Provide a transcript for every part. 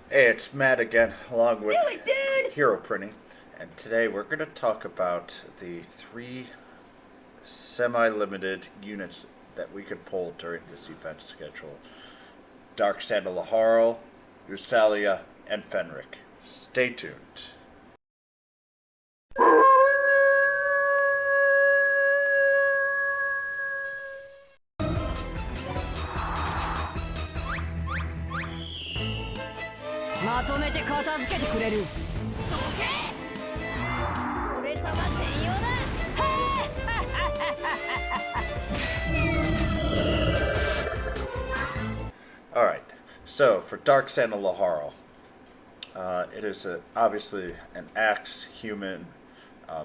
Hey, it's Matt again, along Do with it, dude! Hero Printing, and today we're going to talk about the three semi-limited units that we could pull during this event schedule. Darksand Laharl, Usalia, and Fenrich. Stay tuned.まとめて片付けてくれる。どけ！俺様専用だ。Alright, so for Darksand Laharl, it is obviously an axe human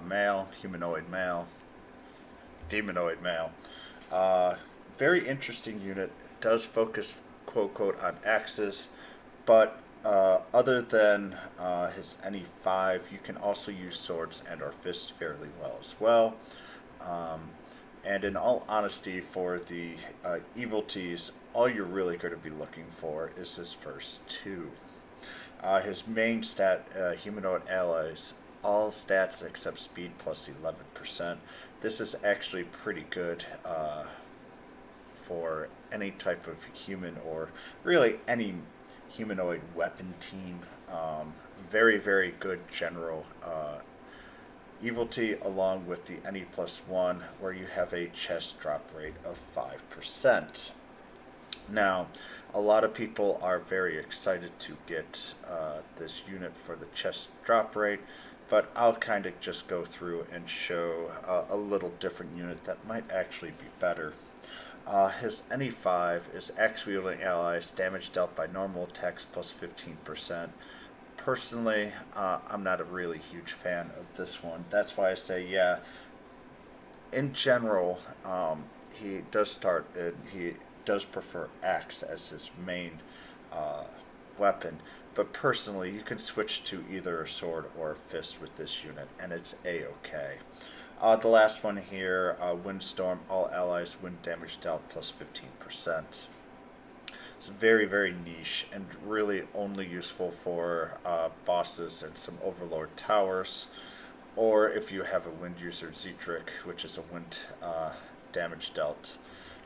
male, humanoid male, demonoid male. Uh, Very interesting unit. It does focus, quote, quote, on axes, but other than his any 5, you can also use swords and or fists fairly well as well. Um, and in all honesty, for the evil teas, all you're really going to be looking for is his first 2. His main stat, humanoid allies, all stats except speed plus 11%. This is actually pretty good for any type of human or really any humanoid weapon team. Very, very good general evil T along with the any plus 1 where you have a chest drop rate of 5%. Now, a lot of people are very excited to get this unit for the chest drop rate, but I'll kind of just go through and show a little different unit that might actually be better. His NE5 is axe wielding allies, damage dealt by normal attacks plus 15%. Personally, I'm not a really huge fan of this one. That's why I say, yeah, in general, he does start. He does prefer axe as his main uh, weapon, but personally, you can switch to either a sword or a fist with this unit, and it's a-okay. The last one here, Windstorm. All allies wind damage dealt plus 15%. It's very, very niche and really only useful for bosses and some Overlord towers, or if you have a wind user Zetrick, which is a wind damage dealt,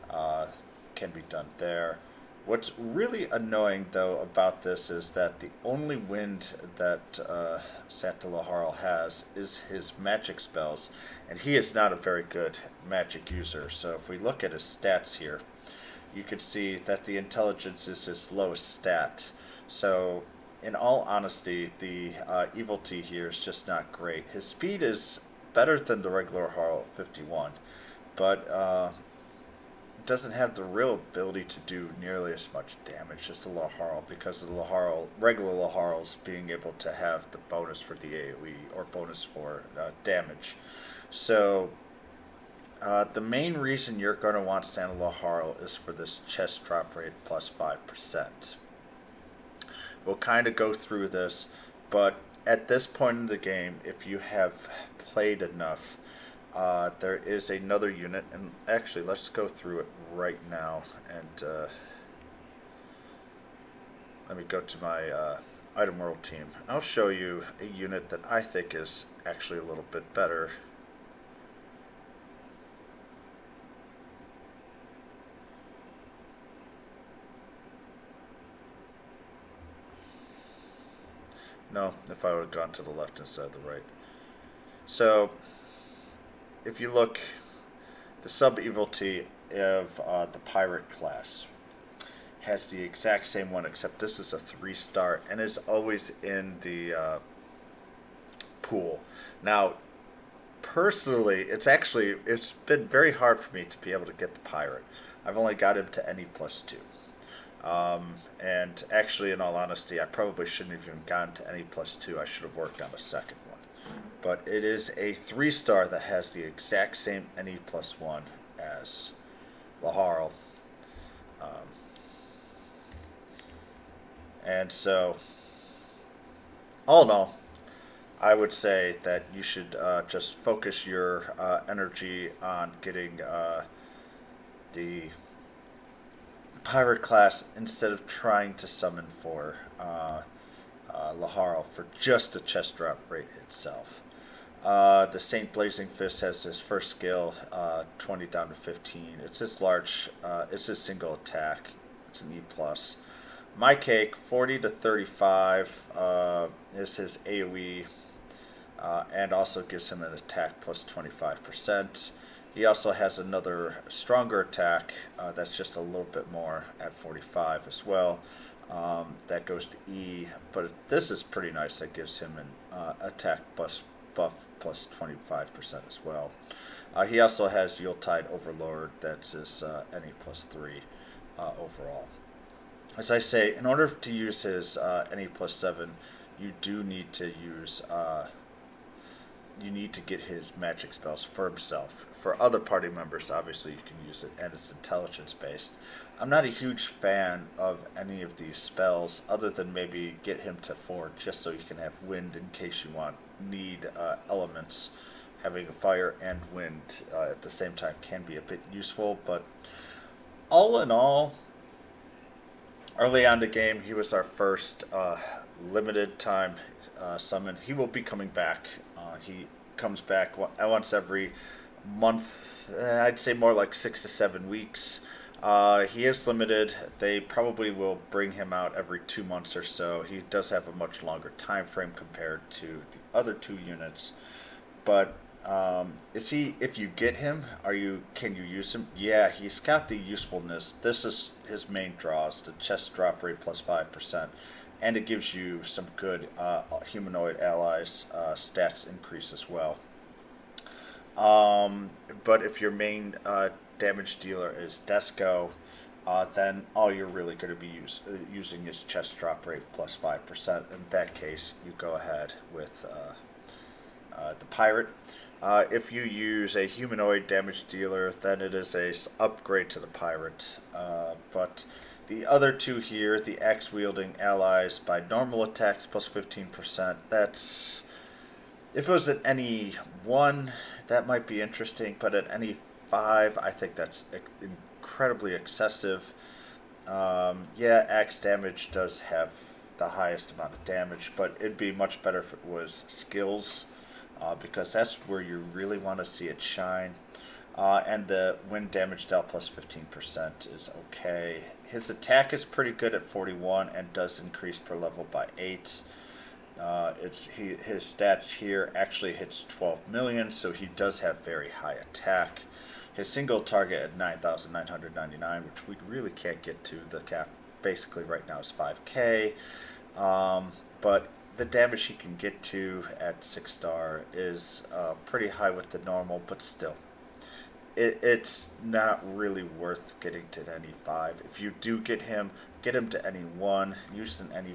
uh, can be done there. What's really annoying though about this is that the only wind that Santa Laharl has is his magic spells, and he is not a very good magic user. So if we look at his stats here, you could see that the intelligence is his lowest stat. So, in all honesty, the evil T here is just not great. His speed is better than the regular Harl at 51, but doesn't have the real ability to do nearly as much damage as the Laharl because of the Laharl, regular Laharls being able to have the bonus for the AoE or bonus for damage. So the main reason you're going to want Santa Laharl is for this chest drop rate plus 5%. We'll kind of go through this, but at this point in the game, if you have played enough, there is another unit, and actually, let's go through it right now. And let me go to my item world team. I'll show you a unit that I think is actually a little bit better. No, if I would have gone to the left instead of the right. So, if you look, the sub evil T of the pirate class has the exact same one, except this is a 3-star and is always in the pool. Now, personally, it's been very hard for me to be able to get the pirate. I've only got him to NE plus 2. And actually, in all honesty, I probably shouldn't have even gone to NE plus 2. I should have worked on a second one. But it is a 3-star that has the exact same NE plus 1 as Laharl. Um, and so, all in all, I would say that you should just focus your energy on getting the pirate class instead of trying to summon for Laharl for just the chest drop rate itself. The Saint Blazing Fist has his first skill, 20 down to 15. It's his large, it's his single attack. It's an E+. My Cake, 40 to 35, is his AoE, and also gives him an attack plus 25%. He also has another stronger attack that's just a little bit more at 45 as well. That goes to E, but this is pretty nice. That gives him an attack buff plus 25% as well. He also has Yuletide Overlord. That's his NE plus 3 overall. As I say, in order to use his NE plus 7, you do need to use you need to get his magic spells for himself. For other party members, obviously you can use it, and it's intelligence based. I'm not a huge fan of any of these spells, other than maybe get him to 4 just so you can have wind in case you need elements. Having fire and wind at the same time can be a bit useful, but all in all, early on the game, he was our first limited time summon. He will be coming back. He comes back once every month. I'd say more like 6 to 7 weeks. He is limited. They probably will bring him out every 2 months or so. He does have a much longer time frame compared to the other 2 units. But if you get him, can you use him? Yeah, he's got the usefulness. This is his main draws, the chest drop rate plus 5%. And it gives you some good humanoid allies stats increase as well. But if your main damage dealer is Disgaea, then all you're really going to be using is chest drop rate plus 5%. In that case, you go ahead with the pirate. If you use a humanoid damage dealer, then it is a upgrade to the pirate. But the other 2 here, the axe-wielding allies by normal attacks plus 15%, that's... If it was at any 1, that might be interesting, but at any 5, I think that's incredibly excessive. Yeah, axe damage does have the highest amount of damage, but it'd be much better if it was skills, because that's where you really want to see it shine. And the wind damage dealt plus 15% is okay. His attack is pretty good at 41 and does increase per level by 8. His stats here actually hits 12 million, so he does have very high attack. His single target at 9,999, which we really can't get to. The cap basically right now is 5k. But the damage he can get to at 6-star is pretty high with the normal, but still. It's not really worth getting to any 5. If you do get him to any 1, use an any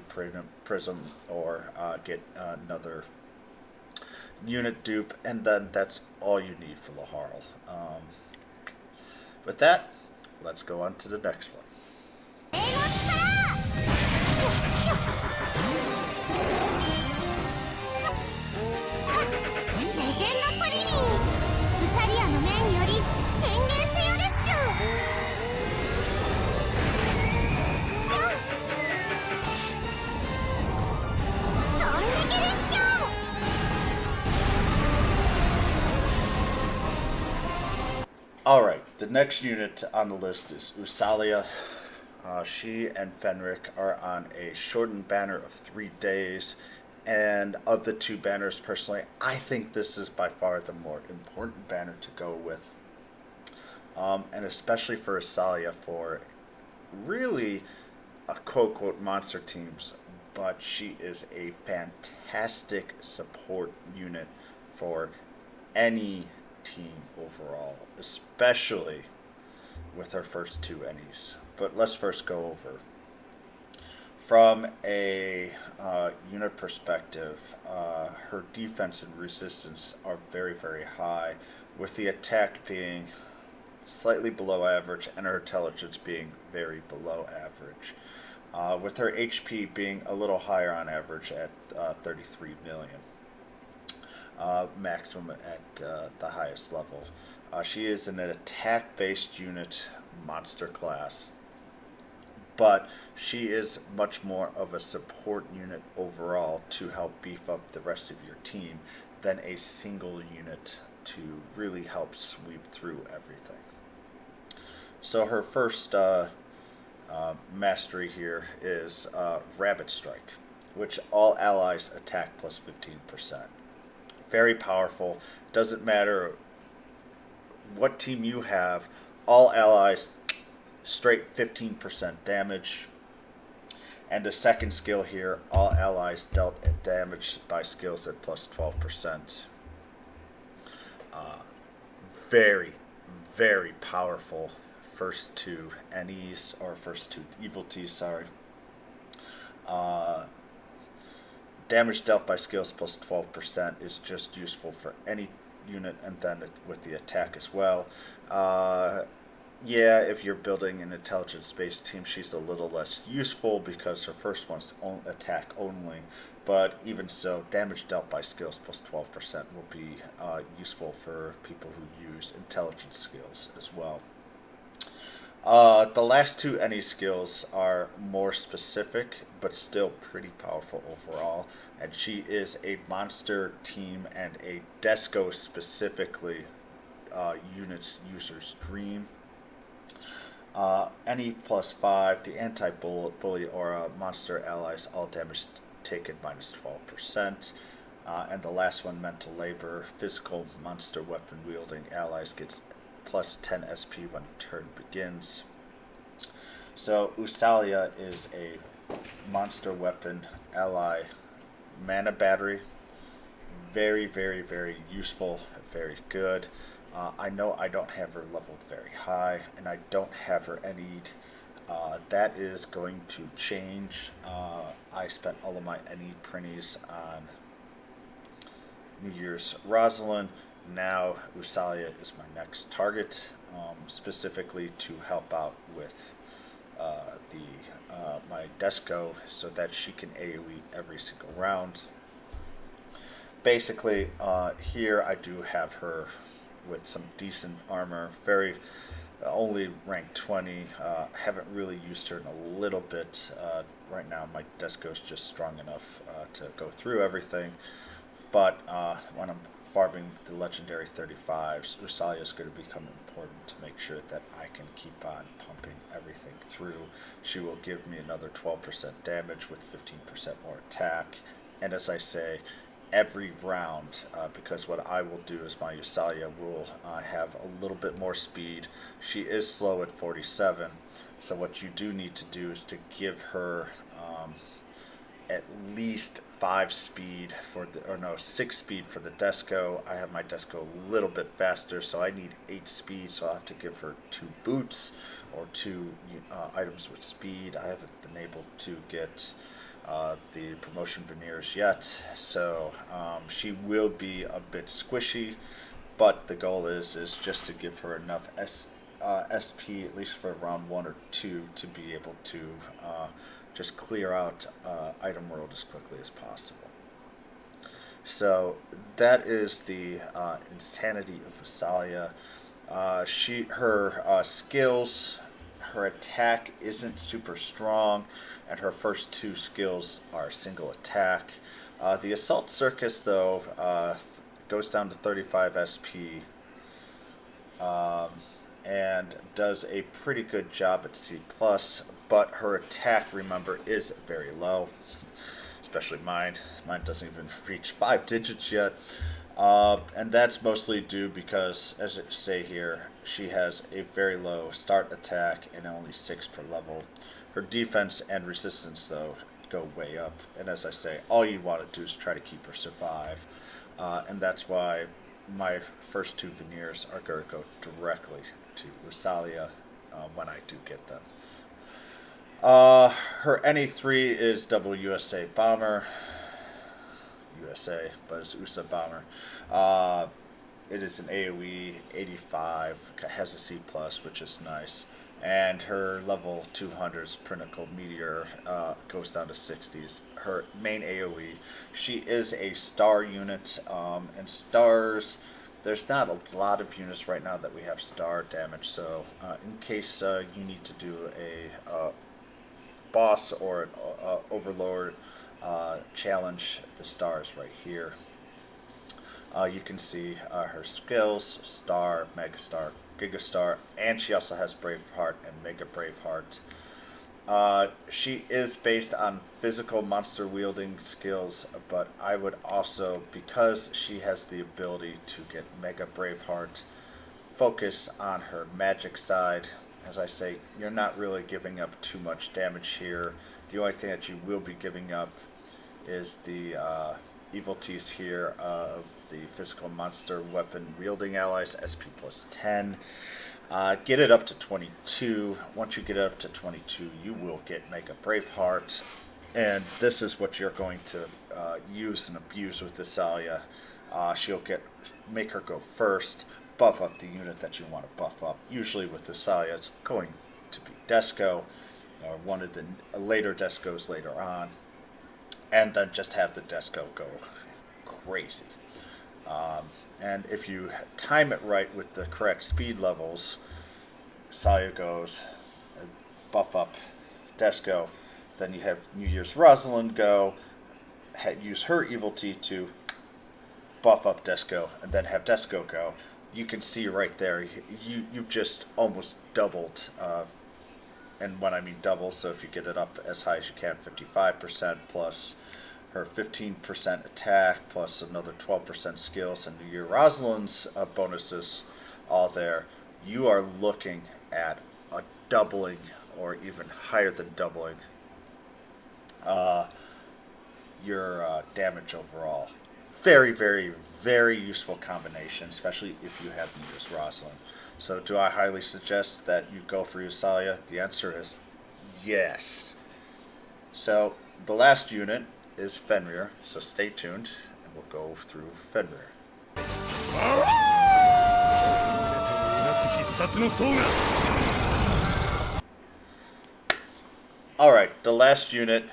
prism, or get another unit dupe, and then that's all you need for Laharl. With that, let's go on to the next one. 'Alright, the next unit on the list is Usalia. She and Fenrich are on a shortened banner of 3 days, and of the 2 banners, personally, I think this is by far the more important banner to go with. And especially for Usalia, for really a quote-unquote monster teams, but she is a fantastic support unit for any team overall, especially with her first 2 NEs. But let's first go over. From a unit perspective, her defense and resistance are very, very high, with the attack being slightly below average and her intelligence being very below average, with her HP being a little higher on average at 33 million. Maximum at the highest level. She is an attack-based unit, monster class, but she is much more of a support unit overall to help beef up the rest of your team than a single unit to really help sweep through everything. So her first mastery here is Rabbit Strike, which all allies attack plus 15%. Very powerful. Doesn't matter what team you have, all allies straight 15% damage. And the second skill here, all allies dealt damage by skills at plus 12%. Very, very powerful first two NEs, or first two evil Ts, sorry. Damage dealt by skills plus 12% is just useful for any unit, and then with the attack as well. Yeah, if you're building an intelligence-based team, she's a little less useful because her first one's attack only. But even so, damage dealt by skills plus 12% will be useful for people who use intelligence skills as well. The last two NE skills are more specific, but still pretty powerful overall. And she is a monster team and a Disgaea specifically unit user's dream. NE plus 5, the anti-bully aura, monster allies, all damage taken minus 12%. And the last one, mental labor, physical monster weapon wielding allies gets plus 10 SP when turn begins. So Usalia is a monster weapon ally mana battery. Very, very, very useful, very good. I know I don't have her leveled very high, and I don't have her NE'd. That is going to change. I spent all of my NE printies on New Year's Rosalind. Now Usalia is my next target, specifically to help out with my Disgaea so that she can AoE every single round. Basically, here I do have her with some decent armor, very only rank 20. Haven't really used her in a little bit. Right now my Disgaea is just strong enough to go through everything, but when I'm farming the legendary 35s, Usalia is going to become important to make sure that I can keep on pumping everything through. She will give me another 12% damage with 15% more attack, and as I say, every round, because what I will do is my Usalia will have a little bit more speed. She is slow at 47, so what you do need to do is to give her at least 5 speed for the, or no, 6 speed for the Disgaea. I have my Disgaea a little bit faster, so I need 8 speed, so I'll have to give her 2 boots or 2 items with speed. I haven't been able to get the promotion veneers yet, so she will be a bit squishy, but the goal is just to give her enough SP, at least for round 1 or 2, to be able to just clear out item world as quickly as possible. So that is the insanity of Usalia. Her skills, her attack isn't super strong, and her first 2 skills are single attack. The Assault Circus, though, goes down to 35 SP, and does a pretty good job at C+, but her attack, remember, is very low, especially mine. Mine doesn't even reach 5 digits yet. And that's mostly due because, as it say here, she has a very low start attack and only 6 per level. Her defense and resistance, though, go way up. And as I say, all you want to do is try to keep her survive. And that's why my first 2 veneers are going to go directly to Usalia when I do get them. Her NE3 is double USA Bomber. USA, but it's USA Bomber. It is an AoE 85, has a C+, which is nice. And her level 200's Pinnacle Meteor goes down to 60s. Her main AoE, she is a star unit, and stars, there's not a lot of units right now that we have star damage, so in case you need to do a boss or an overlord challenge, the stars right here. You can see her skills: Star, Megastar, Gigastar, and she also has Braveheart and Mega Braveheart. She is based on physical monster wielding skills, but I would also, because she has the ability to get Mega Braveheart, focus on her magic side. As I say, you're not really giving up too much damage here. The only thing that you will be giving up is the evil teas here of the physical monster weapon wielding allies, SP plus 10. Get it up to 22. Once you get it up to 22, you will get Mega Braveheart. And this is what you're going to use and abuse with Usalia. She'll make her go first, buff up the unit that you want to buff up. Usually with Usalia, it's going to be Desco, or one of the later Descos later on. And then just have the Desco go crazy. And if you time it right with the correct speed levels, Saya goes, buff up Desco. Then you have New Year's Rosalind go, use her evil T to buff up Desco, and then have Desco go. You can see right there, you've just almost doubled. And when I mean double, so if you get it up as high as you can, 55% plus her 15% attack, plus another 12% skills, and New Year Rosalind's bonuses all there, you are looking at a doubling, or even higher than doubling, your damage overall. Very, very, very useful combination, especially if you have New Year's Rosalind. So do I highly suggest that you go for Usalia? The answer is yes. So the last unit is Fenrir, so stay tuned, and we'll go through Fenrir. Alright, the last unit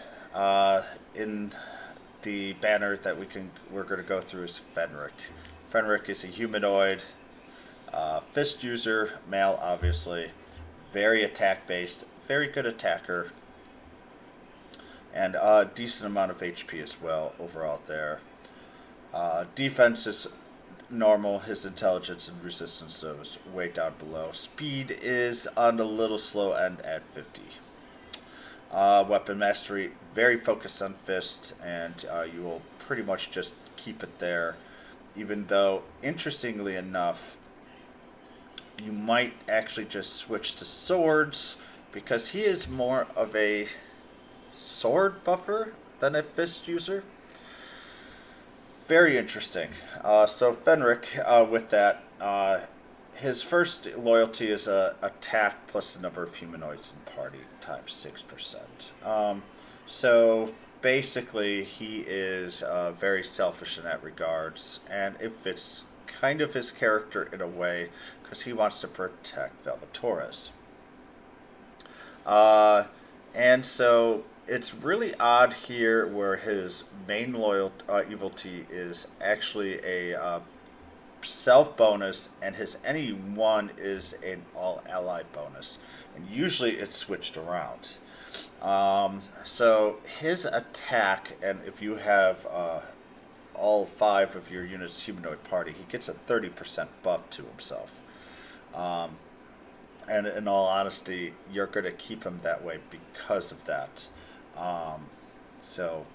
in the banner that we're going to go through is Fenrir. Fenrir is a humanoid, fist user, male obviously, very attack based, very good attacker, and a decent amount of HP as well overall there. Defense is normal. His intelligence and resistance is way down below. Speed is on the little slow end at 50. Weapon mastery, very focused on fist, and you will pretty much just keep it there, even though, interestingly enough, you might actually just switch to swords, because he is more of a sword buffer than a fist user. Very interesting. So Fenrir, with that, his first loyalty is attack plus the number of humanoids in party times 6%. So basically, he is very selfish in that regards, and it fits kind of his character in a way, because he wants to protect Velvetores. And so it's really odd here where his main evil T is actually a self bonus, and his any one is an all allied bonus, and usually it's switched around. So his attack, and if you have all 5 of your units humanoid party, he gets a 30% buff to himself. And in all honesty, you're going to keep him that way because of that. So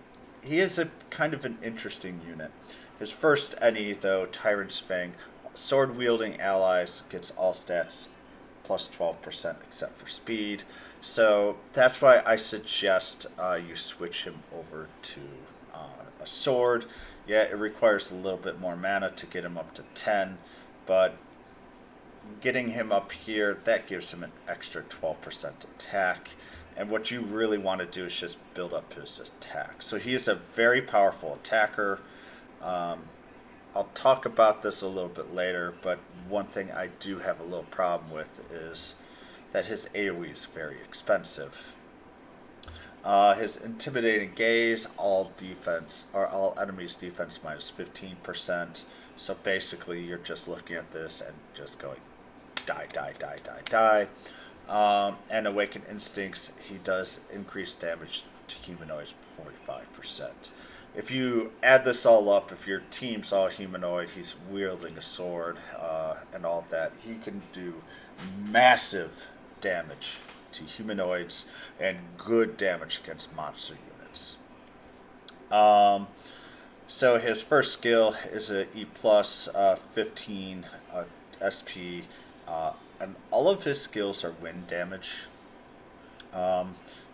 he is a kind of an interesting unit. His first NE, though, Tyrant's Fang, sword-wielding allies, gets all stats plus 12% except for speed. So that's why I suggest you switch him over to a sword. Yeah, it requires a little bit more mana to get him up to 10, but getting him up here, that gives him an extra 12% attack. And what you really want to do is just build up his attack. So he is a very powerful attacker. I'll talk about this a little bit later, but one thing I do have a little problem with is that his AoE is very expensive. His intimidating gaze, all enemies defense minus 15%. So basically, you're just looking at this and just going die, die, die, die, die. And Awakened Instincts, he does increase damage to humanoids 45%. If you add this all up, if your team's all humanoid, he's wielding a sword and all of that, he can do massive damage to humanoids and good damage against monster units. So his first skill is a E plus 15 SP, and all of his skills are wind damage.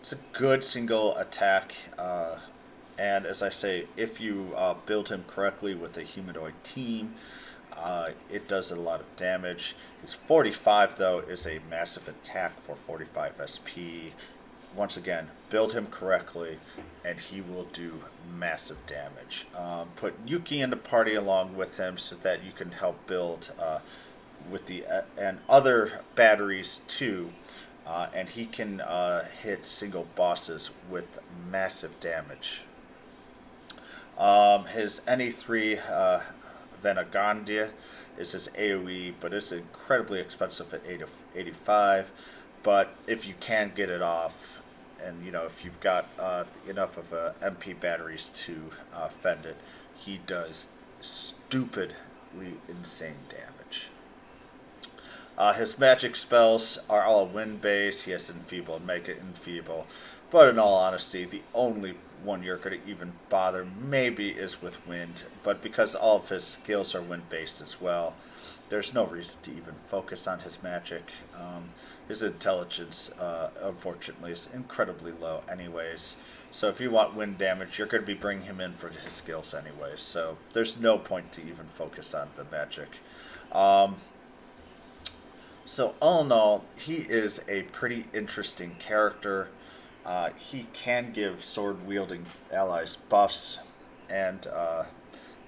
It's a good single attack, and as I say, if you build him correctly with a humanoid team, it does a lot of damage. His 45, though, is a massive attack for 45 SP. Once again, build him correctly, and he will do massive damage. Put Yuki in the party along with him so that you can help build with the and other batteries too, and he can hit single bosses with massive damage. His NE3 Venagandia is his AoE, but it's incredibly expensive at 85. But if you can get it off, and if you've got enough of MP batteries to fend it, he does stupidly insane damage. His magic spells are all wind based. He has Enfeeble and Make It Enfeeble. But in all honesty, the only one you're going to even bother maybe is with wind. But because all of his skills are wind based as well, there's no reason to even focus on his magic. His intelligence, unfortunately, is incredibly low anyways. So if you want wind damage, you're going to be bringing him in for his skills anyways. So there's no point to even focus on the magic. So all in all, he is a pretty interesting character. He can give sword-wielding allies buffs, and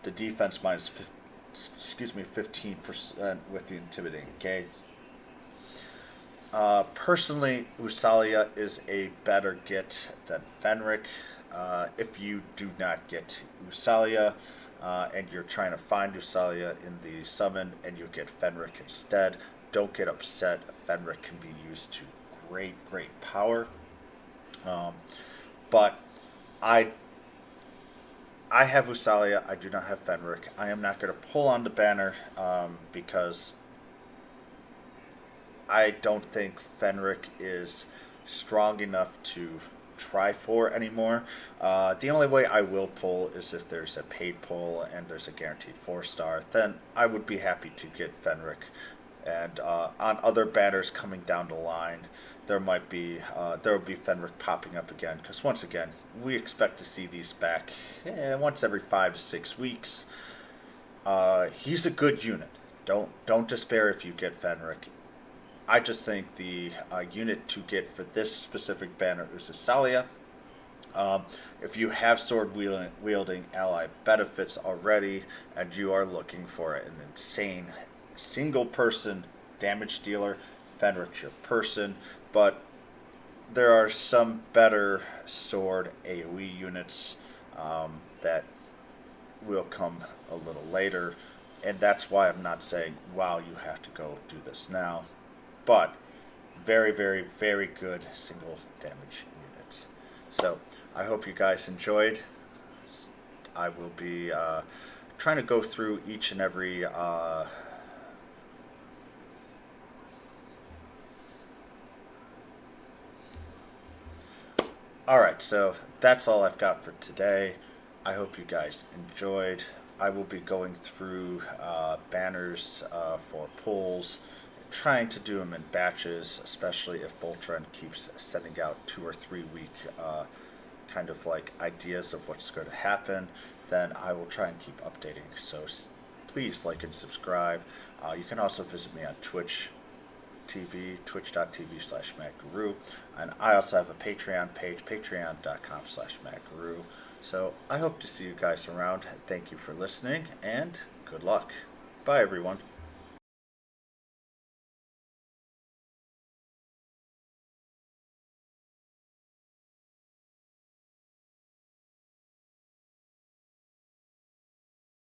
the defense minus 15% with the intimidating gauge. Personally, Usalia is a better get than Fenrich. If you do not get Usalia, and you're trying to find Usalia in the summon, and you get Fenrich instead, don't get upset. Fenrich can be used to great power. But I have Usalia. I do not have Fenrich. I am not going to pull on the banner because I don't think Fenrich is strong enough to try for anymore. The only way I will pull is if there's a paid pull and there's a guaranteed 4-star. Then I would be happy to get Fenrich. And on other banners coming down the line, there will be Fenrich popping up again. Because once again, we expect to see these back once every 5 to 6 weeks. He's a good unit. Don't despair if you get Fenrich. I just think the unit to get for this specific banner is Usalia. If you have sword-wielding ally benefits already, and you are looking for an insane single-person damage dealer, Fenrich's your person. But there are some better sword AoE units that will come a little later, and that's why I'm not saying, wow, you have to go do this now. But very good single damage units. So I hope you guys enjoyed. I will be trying to go through each and every Alright, so that's all I've got for today. I hope you guys enjoyed. I will be going through banners for pulls, trying to do them in batches, especially if Boltron keeps sending out 2 or 3 week kind of like ideas of what's going to happen. Then I will try and keep updating. So please like and subscribe. You can also visit me on Twitch TV, twitch.tv/Madgarou, and I also have a Patreon page, patreon.com/Madgarou. So I hope to see you guys around. Thank you for listening, and good luck. Bye, everyone.